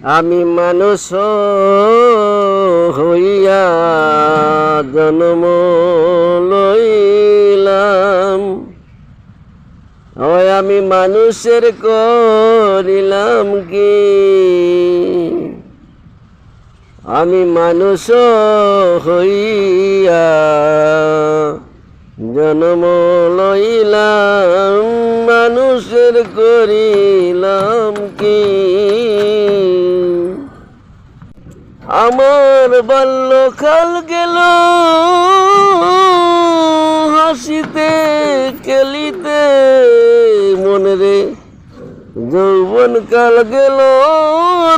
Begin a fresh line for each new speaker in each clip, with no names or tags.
আমি মানুষ হইয়া জন্ম লইলাম, ওই আমি মানুষের করিলাম কি? আমি মানুষ হইয়া জন্ম লইলাম, মানুষের করিলাম কি? আমার বাল্যকাল গেল হাসিতে খেলিতে মনে রে, যৌবন কাল গেল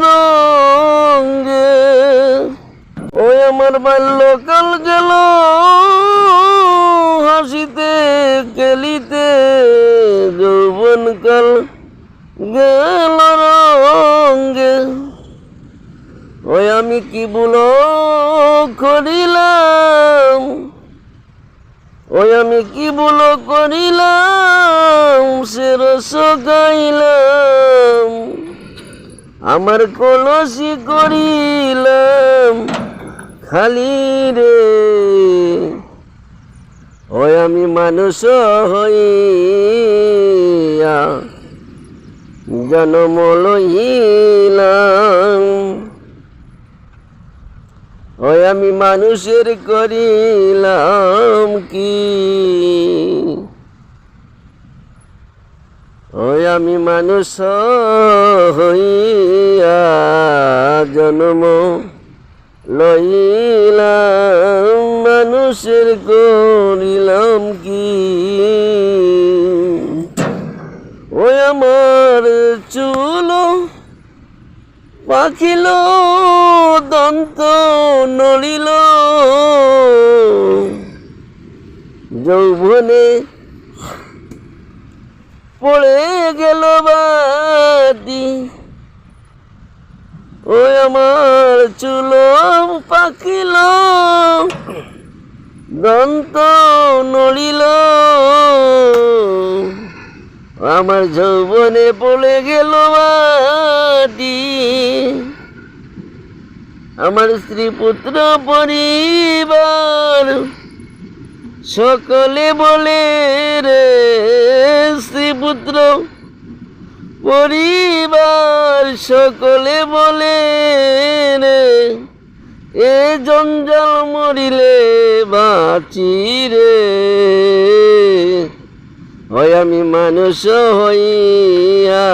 রঙে। ওই আমার বাল্যকাল গেল হাসিতে খেলিতে, যৌবন কাল গেল রঙে। ওই আমি কি ভুল করিলাম, ওই আমি কি ভুল করিলাম, সে রস গাইলাম, আমার কলসি করিলাম খালি রে। ওই আমি মানুষ হইয়া জন্ম লইলাম, ওই আমি মানুষের করিলাম কি? ওই আমি মানুষ হইয়া জন্ম লইলাম, মানুষের করিলাম কি? ওই আমার চুল পাখিল দন্ত নড়িল, যৌবনে পড়ে গেল বাতি। ওই আমার চুল পাখিল দন্ত নড়িল, আমার যৌবনে পড়ে গেল মাটি। আমার স্ত্রী পুত্র পরিবার সকলে বলে রে, স্ত্রী পুত্র পরিবার সকলে বলে রে, এ জঞ্জাল মরিলে বাঁচি রে। ওই আমি মানুষ হইয়া